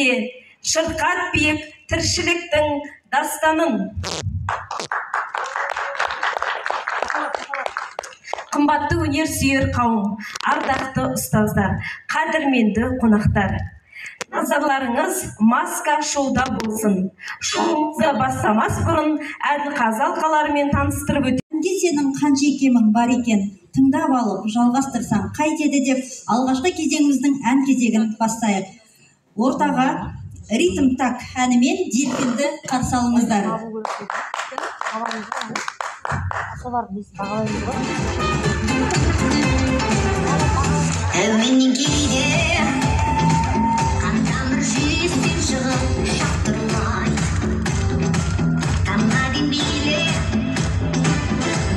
өлеңінде шырқат биік тіршіліктің дастанын. Қымбатты өнер сүйер қауым, ардақты ұстаздар, қадірменді қонақтар. Назарларыңыз маска шоуда болсын. Шоуымызды бастамас бұрын әділқазы алқаларымен таныстырып өтемін. Сенің қанша екемің бар екен, тыңдап алып жалғастырсам қайтеді деп алғашқы кезеңіміздің ән кезегін бастайық. Ортаға ритм так әнімен дельфинді қарсы алыңыздар. Әуеннен кейде қандай бір жүйестен шығып шақтырмайды. Таңға биле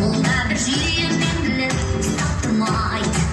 мұнда бір жүйемен біліп ұстап тұрмайды.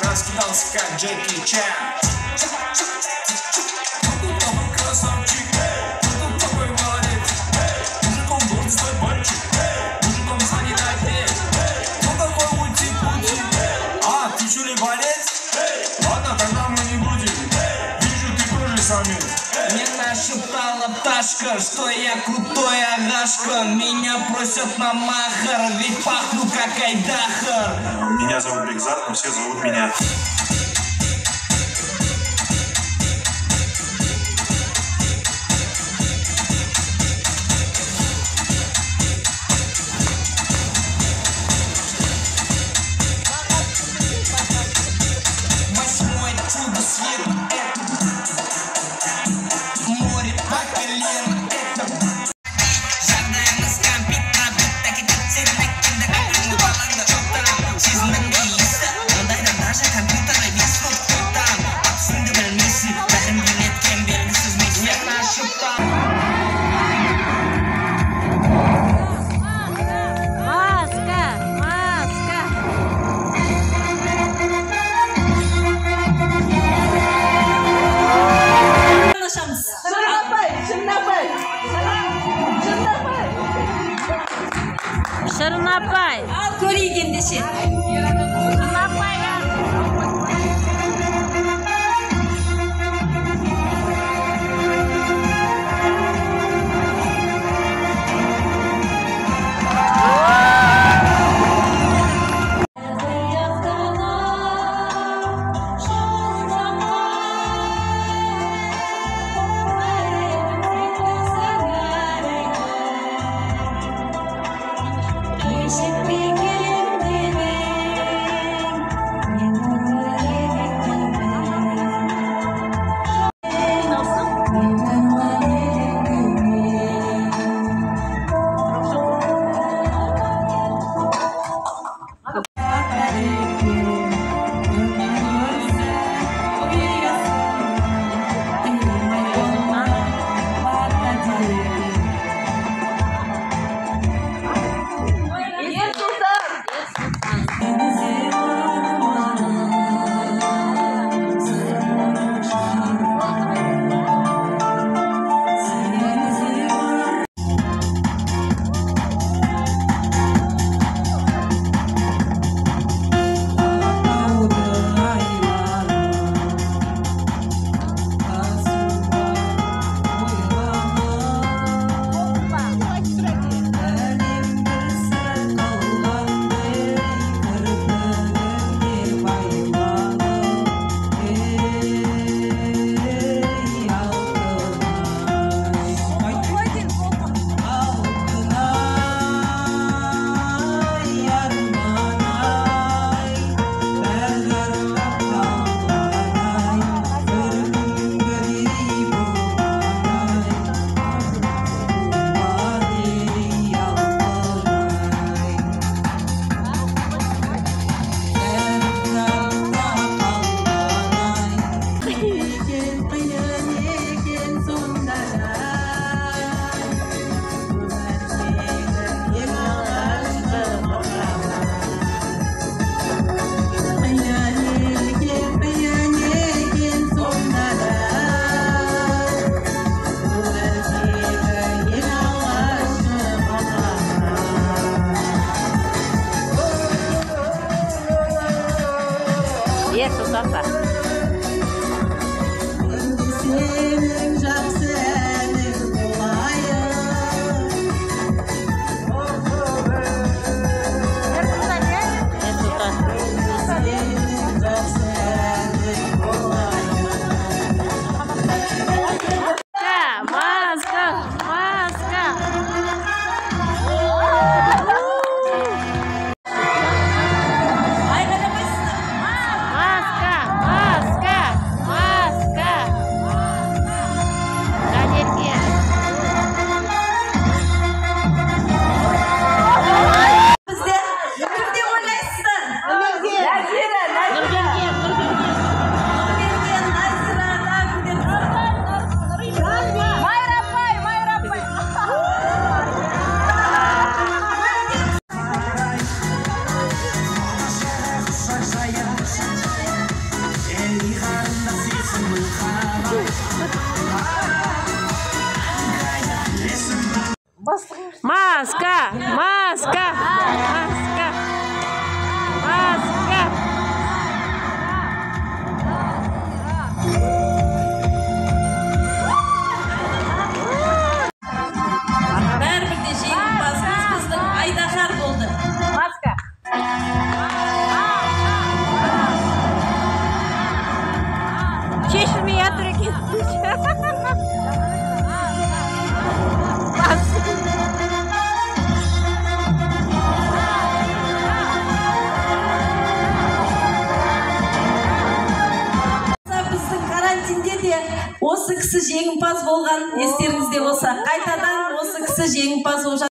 Раскидался как Джеки Чан. Красавчик, такой молодец. крутой агашка. Меня просят на махар, ведь пахну как айдахар. Меня зовут Бекзат, но все зовут меня. Восьмое чудо света — это море по колено. Это жағдайымыз кәмпит пробит таки тексермек кенді қайраңды балаңды жоқтан сезіндің дейісті ондайда даже компьютерді бес болып тоқтан атысыңды білмейсің бәрін билеткен белгісіз миссия ашықтан. Шырын апай. Ал көрейік ендеше. Шырын апай. Маска! Маска! Маска! Маска! Біздің карантинде де осы кісі жеңімпаз болған, естеріңізде болса, қайтадан осы кісі жеңімпаз болып